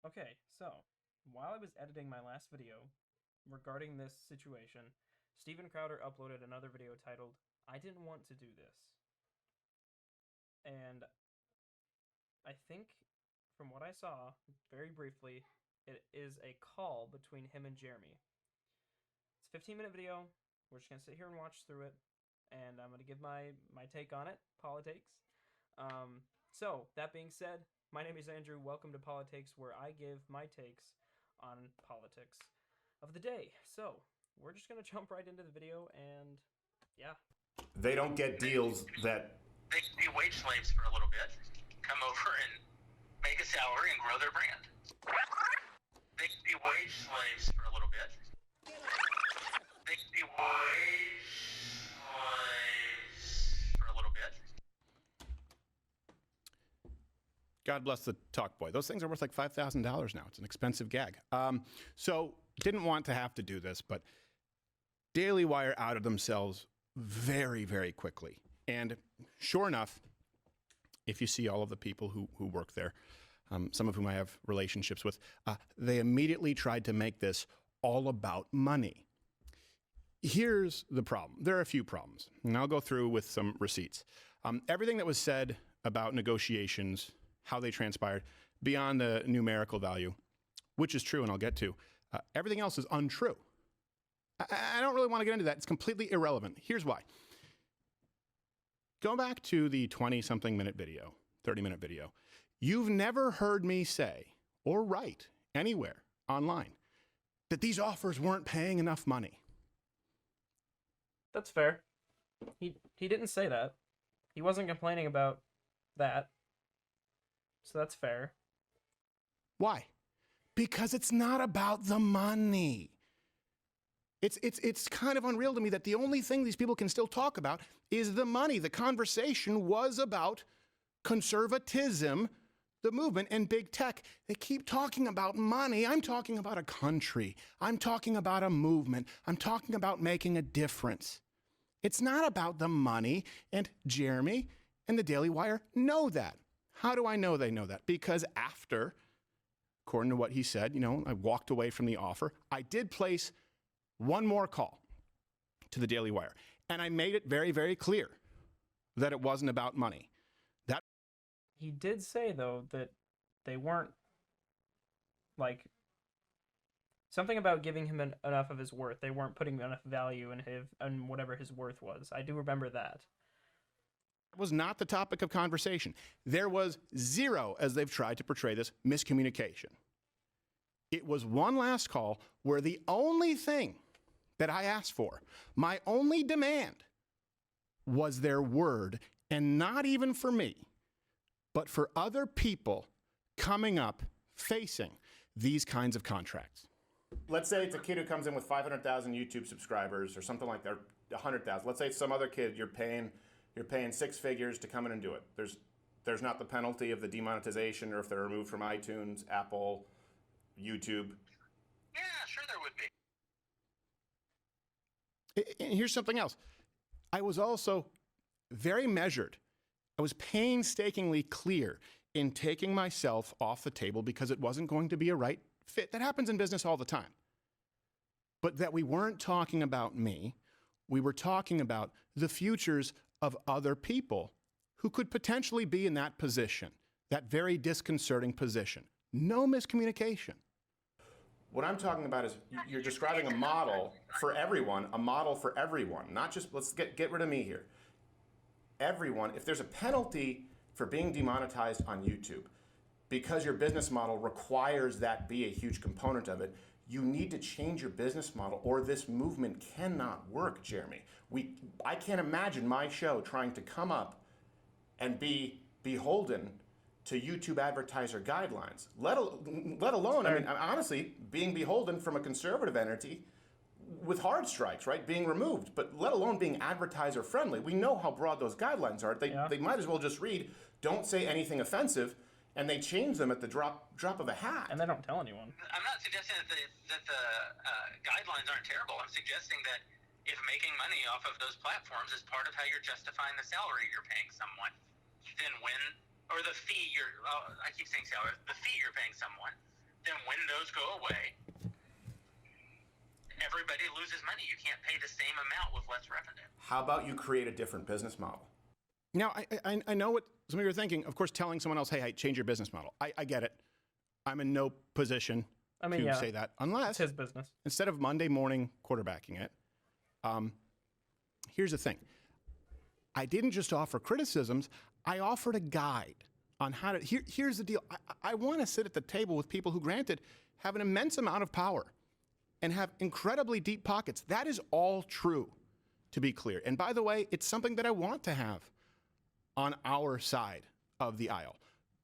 Okay, so while I was editing my last video regarding this situation, Steven Crowder uploaded another video titled, I Didn't Want to Do This. And I think, from what I saw, very briefly, it is a call between him and Jeremy. It's a 15-minute video. We're just going to sit here and watch through it. And I'm going to give my take on it, politics. So, that being said, my name is Andrew. Welcome to Politics, where I give my takes on politics of the day. So, we're just going to jump right into the video, and yeah. They don't get deals that... They can be wage slaves for a little bit, come over and make a salary and grow their brand. They can be wage slaves for a little bit. They can be wage slaves for a little bit. God bless the talk boy. Those things are worth like $5,000 now. It's an expensive gag. So didn't want to have to do this, but Daily Wire outed themselves very, very quickly. And sure enough, if you see all of the people who work there, some of whom I have relationships with, they immediately tried to make this all about money. Here's the problem. There are a few problems, and I'll go through with some receipts. Everything that was said about negotiations, how they transpired, beyond the numerical value, which is true and I'll get to, everything else is untrue. I don't really want to get into that. It's completely irrelevant. Here's why. Go back to the 20-something minute video, 30-minute video. You've never heard me say or write anywhere online that these offers weren't paying enough money. That's fair. He didn't say that. He wasn't complaining about that. So that's fair. Why? Because it's not about the money. It's kind of unreal to me that the only thing these people can still talk about is the money. The conversation was about conservatism, the movement, and big tech. They keep talking about money. I'm talking about a country. I'm talking about a movement. I'm talking about making a difference. It's not about the money, and Jeremy and the Daily Wire know that. How do I know they know that? Because after, according to what he said, I walked away from the offer. I did place one more call to the Daily Wire, and I made it very, very clear that it wasn't about money. He did say, though, that they weren't, something about giving him enough of his worth. They weren't putting enough value in whatever his worth was. I do remember that. It was not the topic of conversation. There was zero, as they've tried to portray this, miscommunication. It was one last call where the only thing that I asked for, my only demand, was their word, and not even for me, but for other people coming up facing these kinds of contracts. Let's say it's a kid who comes in with 500,000 YouTube subscribers or something like that, 100,000. Let's say it's some other kid you're paying six figures to come in and do it. There's not the penalty of the demonetization or if they're removed from iTunes, Apple, YouTube. Yeah, sure there would be. And here's something else. I was also very measured. I was painstakingly clear in taking myself off the table because it wasn't going to be a right fit. That happens in business all the time. But that we weren't talking about me. We were talking about the futures of other people who could potentially be in that position, that very disconcerting position. No miscommunication. What I'm talking about is you're describing a model for everyone, not just, let's get rid of me here. Everyone, if there's a penalty for being demonetized on YouTube, because your business model requires that be a huge component of it, you need to change your business model or this movement cannot work, Jeremy. I can't imagine my show trying to come up and be beholden to YouTube advertiser guidelines, let alone, I mean, honestly, being beholden from a conservative entity with hard strikes, right, being removed, but let alone being advertiser friendly. We know how broad those guidelines are. They might as well just read, don't say anything offensive, and they change them at the drop of a hat. And they don't tell anyone. I'm not suggesting that the guidelines aren't terrible. I'm suggesting that if making money off of those platforms is part of how you're justifying the salary you're paying someone, then or the fee I keep saying salary, the fee you're paying someone, those go away, everybody loses money. You can't pay the same amount with less revenue. How about you create a different business model? Now, I know what some of you are thinking. Of course, telling someone else, hey, change your business model. I get it. I'm in no position to say that. Unless, it's his business. Instead of Monday morning quarterbacking it, here's the thing. I didn't just offer criticisms. I offered a guide on how to, here's the deal. I want to sit at the table with people who, granted, have an immense amount of power and have incredibly deep pockets. That is all true, to be clear. And by the way, it's something that I want to have on our side of the aisle.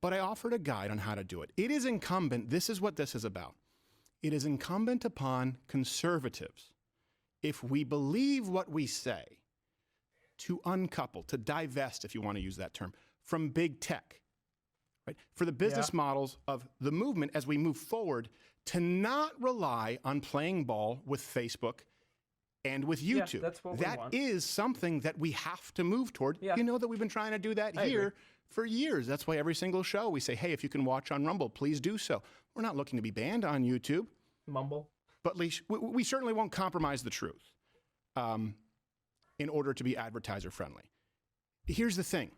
But I offered a guide on how to do it. It is incumbent, this is what this is about. It is incumbent upon conservatives, if we believe what we say, to uncouple, to divest, if you want to use that term, from big tech. Right? For the business models of the movement as we move forward, to not rely on playing ball with Facebook and with YouTube. Yeah, that's what we want. That is something that we have to move toward. Yeah. You know that we've been trying to do that here for years. That's why every single show we say, hey, if you can watch on Rumble, please do so. We're not looking to be banned on YouTube. Mumble. But at least we certainly won't compromise the truth in order to be advertiser friendly. Here's the thing,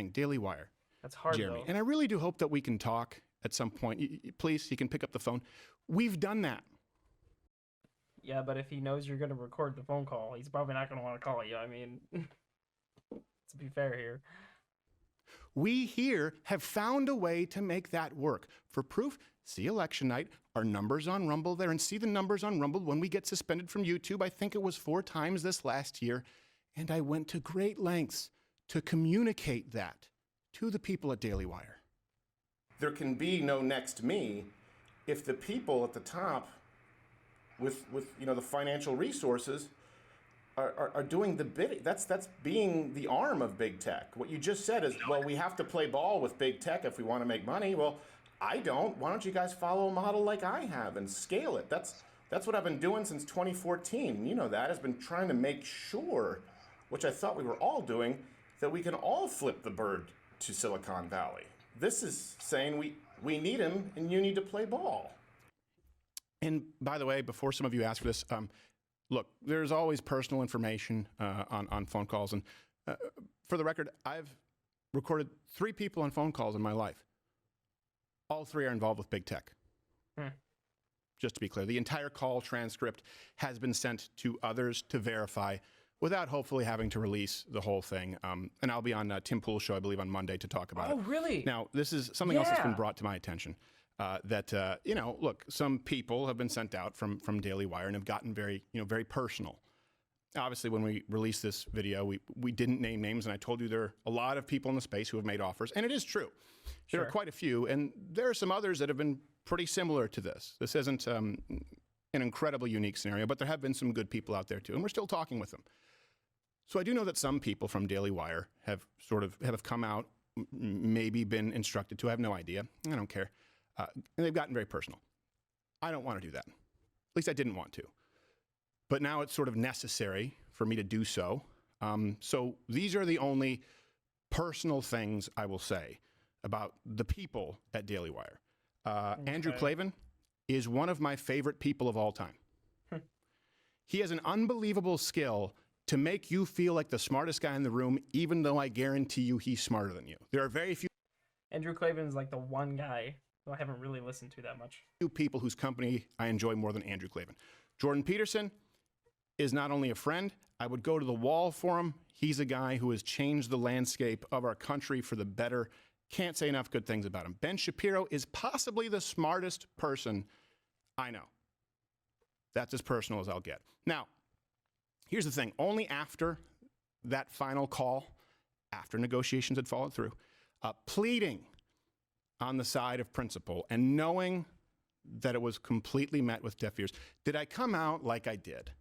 Daily Wire. That's hard, Jeremy. though. And I really do hope that we can talk at some point. Please, you can pick up the phone. We've done that. Yeah, but if he knows you're going to record the phone call, he's probably not going to want to call you. I mean, to be fair here. We here have found a way to make that work. For proof, see election night, our numbers on Rumble there, and see the numbers on Rumble when we get suspended from YouTube. I think it was 4 times this last year. And I went to great lengths to communicate that to the people at Daily Wire. There can be no next me if the people at the top with the financial resources are doing the bidding. That's being the arm of big tech. What you just said is, well, we have to play ball with big tech if we want to make money. Well, I don't. Why don't you guys follow a model like I have and scale it? That's what I've been doing since 2014. You know that. Has been trying to make sure, which I thought we were all doing, that we can all flip the bird to Silicon Valley. This is saying we need him and you need to play ball. And by the way, before some of you ask for this, look, there's always personal information on phone calls. And for the record, I've recorded 3 people on phone calls in my life. All 3 are involved with big tech. Just to be clear, the entire call transcript has been sent to others to verify without hopefully having to release the whole thing. And I'll be on Tim Pool's show, I believe, on Monday to talk about it. Oh, really? Now, this is something else that's been brought to my attention. Look, some people have been sent out from Daily Wire and have gotten very personal. Obviously, when we released this video, we didn't name names, and I told you there are a lot of people in the space who have made offers, and it is true. There are quite a few, and there are some others that have been pretty similar to this. This isn't an incredibly unique scenario, but there have been some good people out there too, and we're still talking with them. So I do know that some people from Daily Wire have come out, maybe been instructed to. I have no idea. I don't care. And they've gotten very personal. I don't want to do that. At least I didn't want to. But now it's sort of necessary for me to do so. So these are the only personal things I will say about the people at Daily Wire. Andrew Klavan is one of my favorite people of all time. He has an unbelievable skill to make you feel like the smartest guy in the room, even though I guarantee you he's smarter than you. There are very few. Andrew Klavan is like the one guy who I haven't really listened to that much. People whose company I enjoy more than Andrew Klavan. Jordan Peterson is not only a friend, I would go to the wall for him. He's a guy who has changed the landscape of our country for the better. Can't say enough good things about him. Ben Shapiro is possibly the smartest person I know. That's as personal as I'll get. Now, here's the thing. Only after that final call, after negotiations had fallen through, pleading on the side of principle and knowing that it was completely met with deaf ears, did I come out like I did?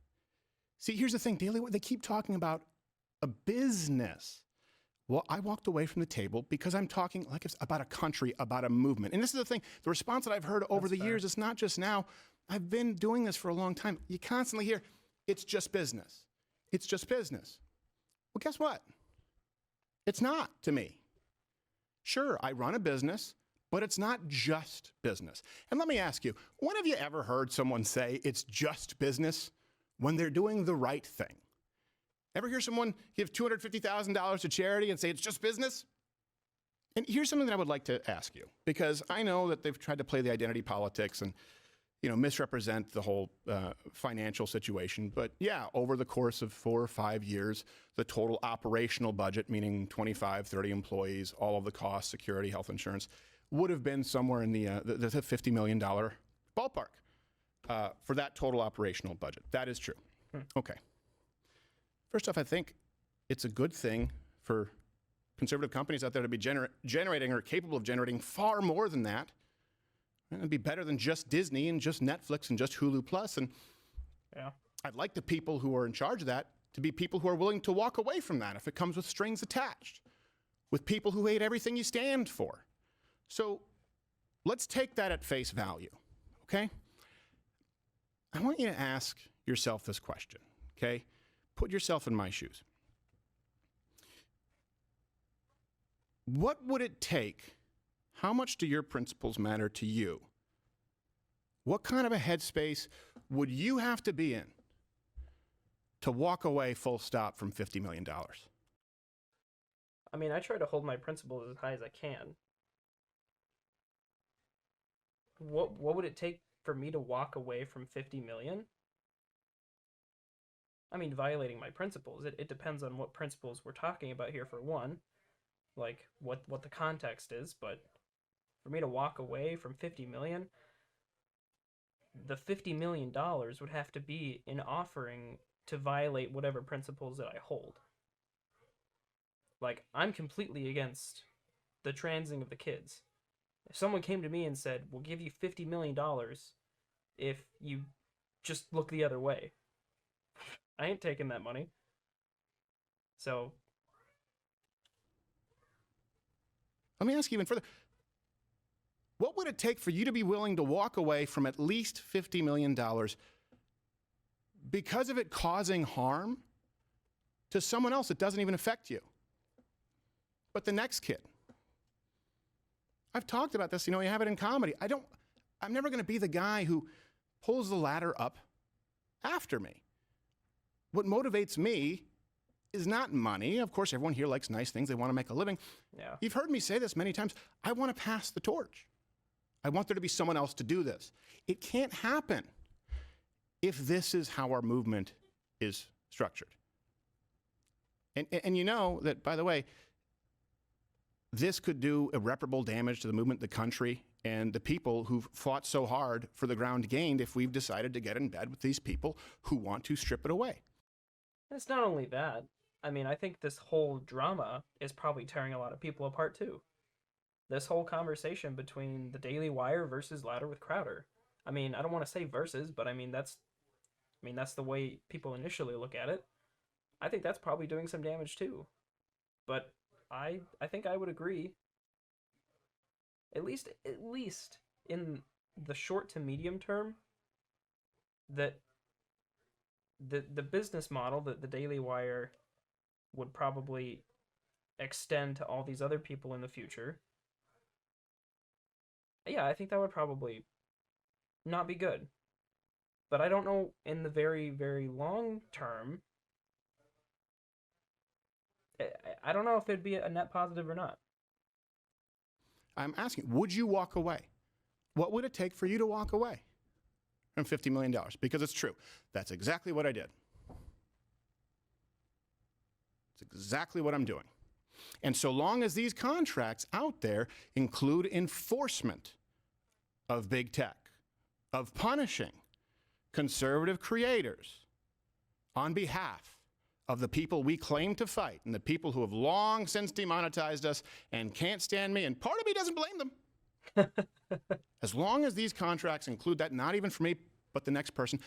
See, here's the thing. Daily, they keep talking about a business. Well, I walked away from the table because I'm talking like it's about a country, about a movement. And this is the thing. The response that I've heard over the years, it's not just now. I've been doing this for a long time. You constantly hear, it's just business. It's just business. Well, guess what? It's not to me. Sure, I run a business, But it's not just business. And let me ask you, when have you ever heard someone say it's just business when they're doing the right thing? Ever hear someone give $250,000 to charity and say it's just business? And here's something that I would like to ask you, because I know that they've tried to play the identity politics and misrepresent the whole financial situation. But yeah, over the course of 4 or 5 years, the total operational budget, meaning 25, 30 employees, all of the costs, security, health insurance, would have been somewhere in the $50 million ballpark for that total operational budget. That is true. Okay. First off, I think it's a good thing for conservative companies out there to be generating or capable of generating far more than that. It'd be better than just Disney and just Netflix and just Hulu Plus. And Yeah. I'd like the people who are in charge of that to be people who are willing to walk away from that if it comes with strings attached, with people who hate everything you stand for. So let's take that at face value, okay? I want you to ask yourself this question, okay? Put yourself in my shoes. What would it take? How much do your principles matter to you? What kind of a headspace would you have to be in to walk away full stop from $50 million? I mean, I try to hold my principles as high as I can. What would it take for me to walk away from 50 million? I mean, violating my principles. It depends on what principles we're talking about here, for one, like what the context is. But for me to walk away from 50 million, the $50 million would have to be an offering to violate whatever principles that I hold. Like, I'm completely against the transing of the kids. If someone came to me and said, we'll give you $50 million if you just look the other way, I ain't taking that money. So let me ask you even further. What would it take for you to be willing to walk away from at least $50 million because of it causing harm to someone else that doesn't even affect you, but the next kid? I've talked about this, you have it in comedy. I'm never going to be the guy who pulls the ladder up after me. What motivates me is not money. Of course, everyone here likes nice things. They want to make a living. Yeah. You've heard me say this many times. I want to pass the torch. I want there to be someone else to do this. It can't happen if this is how our movement is structured. And you know that, by the way, this could do irreparable damage to the movement, the country, and the people who've fought so hard for the ground gained if we've decided to get in bed with these people who want to strip it away. It's not only that. I mean, I think this whole drama is probably tearing a lot of people apart too. This whole conversation between the Daily Wire versus Louder with Crowder. I mean, I don't want to say versus, but I mean that's the way people initially look at it. I think that's probably doing some damage too. But I think I would agree. At least in the short to medium term, that the business model that the Daily Wire would probably extend to all these other people in the future. Yeah, I think that would probably not be good. But I don't know in the very, very long term. I don't know if it'd be a net positive or not. I'm asking, would you walk away? What would it take for you to walk away from $50 million? Because it's true. That's exactly what I did. It's exactly what I'm doing. And so long as these contracts out there include enforcement of big tech, of punishing conservative creators on behalf of the people we claim to fight and the people who have long since demonetized us and can't stand me, and part of me doesn't blame them. As long as these contracts include that, not even for me, but the next person,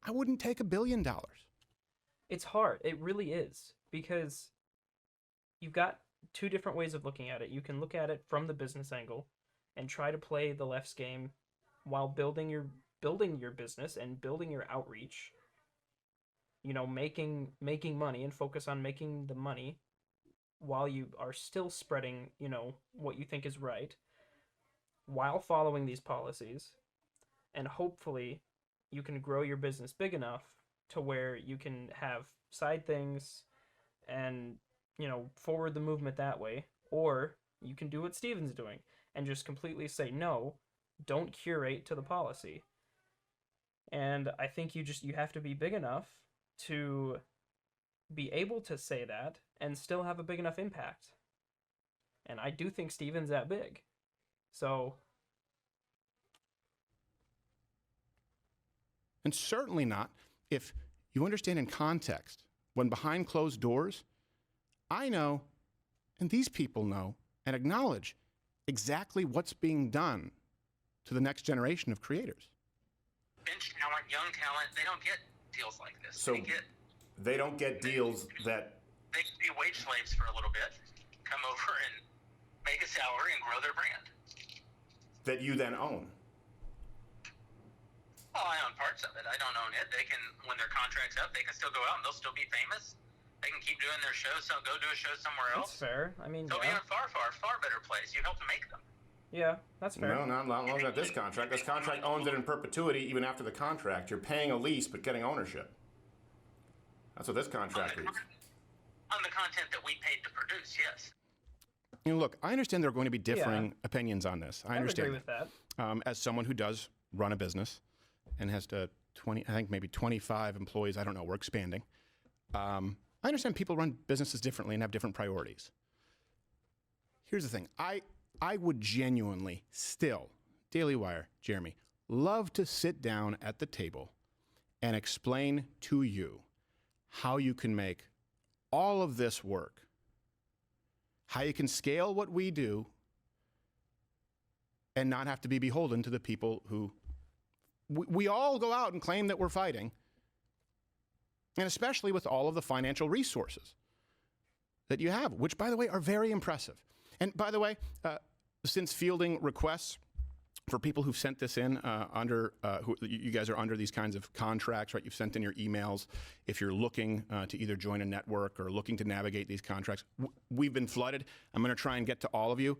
I wouldn't take $1 billion. It's hard. It really is. Because you've got two different ways of looking at it. You can look at it from the business angle and try to play the left's game while building your business and building your outreach. Making money and focus on making the money while you are still spreading, what you think is right. while following these policies, and hopefully you can grow your business big enough to where you can have side things and, forward the movement that way. Or you can do what Steven's doing and just completely say no, don't curate to the policy. And I think you have to be big enough to be able to say that and still have a big enough impact. And I do think Steven's that big. So. And certainly not if you understand in context, when behind closed doors, I know, and these people know, and acknowledge exactly what's being done to the next generation of creators. Bench talent, young talent, they don't get deals like this. So they don't get deals that... They can be wage slaves for a little bit, come over and make a salary and grow their brand. That you then own. Well, I own parts of it. I don't own it. They can, when their contract's up, they can still go out and they'll still be famous. They can keep doing their shows, so go do a show somewhere else. That's fair. I mean, they'll be in a far, far, far better place. You helped to make them. Yeah, that's fair. No, not long as this contract. This contract owns it in perpetuity even after the contract. You're paying a lease but getting ownership. That's what this contract reads. On the content that we paid to produce, yes. Look, I understand there are going to be differing opinions on this. I understand. Agree with that. As someone who does run a business and has maybe 25 employees, I don't know, we're expanding. I understand people run businesses differently and have different priorities. Here's the thing. I would genuinely still, Daily Wire, Jeremy, love to sit down at the table and explain to you how you can make all of this work, how you can scale what we do and not have to be beholden to the people who we all go out and claim that we're fighting, and especially with all of the financial resources that you have, which, by the way, are very impressive. And by the way, since fielding requests for people who've sent this in you guys are under these kinds of contracts, right? You've sent in your emails. If you're looking to either join a network or looking to navigate these contracts, we've been flooded. I'm going to try and get to all of you.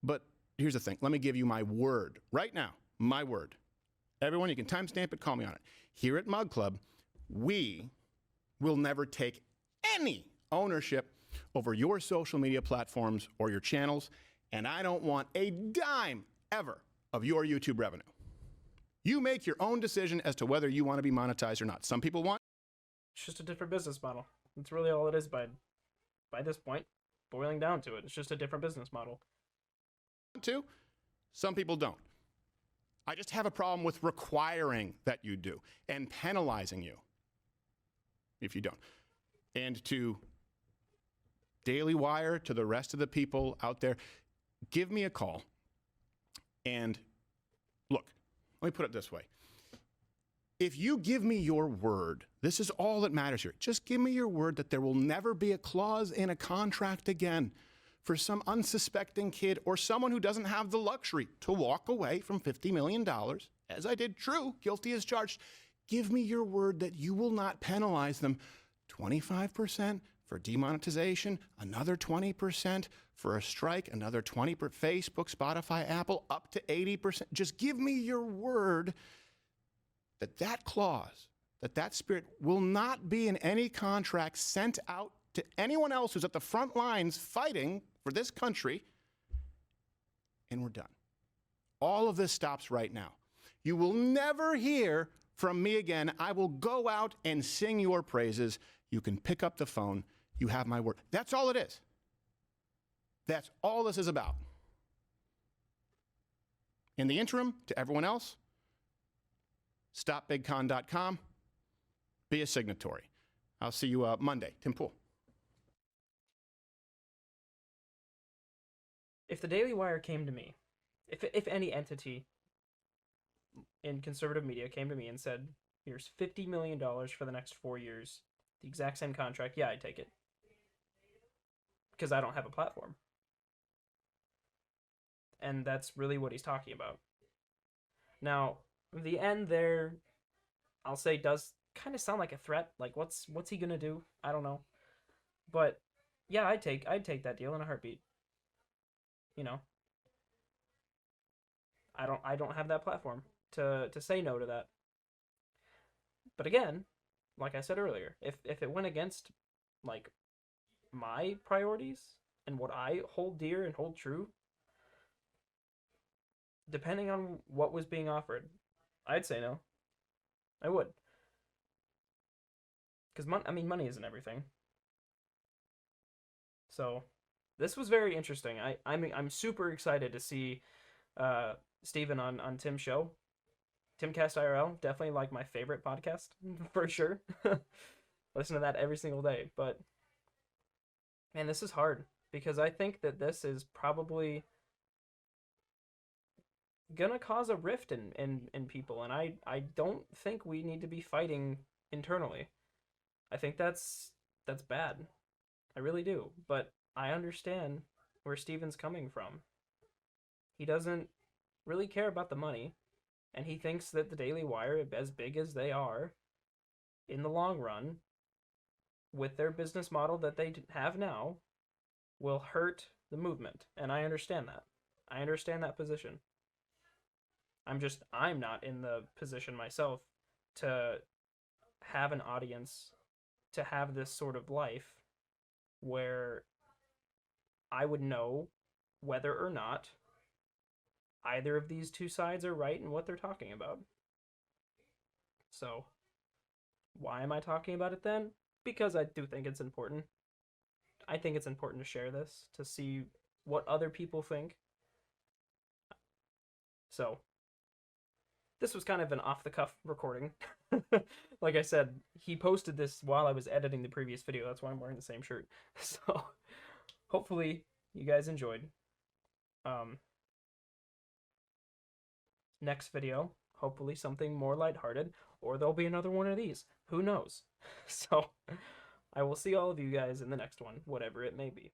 But here's the thing. Let me give you my word right now, my word. Everyone, you can timestamp it, call me on it. Here at Mug Club, we will never take any ownership over your social media platforms or your channels, and I don't want a dime ever of your YouTube revenue. You make your own decision as to whether you want to be monetized or not. Some people want. It's just a different business model. That's really all it is by this point, boiling down to it. It's just a different business model. Some people don't. I just have a problem with requiring that you do and penalizing you if you don't. And to Daily Wire, to the rest of the people out there, give me a call. And look, let me put it this way. If you give me your word, this is all that matters here. Just give me your word that there will never be a clause in a contract again for some unsuspecting kid or someone who doesn't have the luxury to walk away from $50 million, as I did, true, guilty as charged. Give me your word that you will not penalize them 25% for demonetization, another 20% for a strike, another 20% for Facebook, Spotify, Apple, up to 80%. Just give me your word that that clause, that spirit will not be in any contract sent out to anyone else who's at the front lines fighting for this country, and we're done. All of this stops right now. You will never hear from me again. I will go out and sing your praises. You can pick up the phone. You have my word. That's all it is. That's all this is about. In the interim, to everyone else, stopbigcon.com. Be a signatory. I'll see you Monday. Tim Pool. If the Daily Wire came to me, if any entity in conservative media came to me and said, here's $50 million for the next 4 years, the exact same contract, yeah, I'd take it. Because I don't have a platform. And that's really what he's talking about. Now, the end there, I'll say, does kind of sound like a threat. Like, what's he gonna do? I don't know. But yeah, I'd take that deal in a heartbeat. You know. I don't have that platform to say no to that. But again, like I said earlier, if it went against like my priorities and what I hold dear and hold true, depending on what was being offered, I'd say no. I would. Because money isn't everything. So, this was very interesting. I'm super excited to see Steven on Tim's show. Timcast IRL, definitely like my favorite podcast for sure. Listen to that every single day. But man, this is hard because I think that this is probably gonna cause a rift in people, and I don't think we need to be fighting internally. I think that's bad. I really do. But I understand where Steven's coming from. He doesn't really care about the money, and he thinks that the Daily Wire, as big as they are, in the long run, with their business model that they have now, will hurt the movement. And I understand that. I understand that position. I'm not in the position myself to have an audience, to have this sort of life where I would know whether or not either of these two sides are right in what they're talking about. So, why am I talking about it then? Because I do think it's important. I think it's important to share this, to see what other people think. So, this was kind of an off the cuff recording. Like I said, he posted this while I was editing the previous video. That's why I'm wearing the same shirt. So, hopefully, you guys enjoyed. Next video, hopefully something more lighthearted, or there'll be another one of these. Who knows? So, I will see all of you guys in the next one, whatever it may be.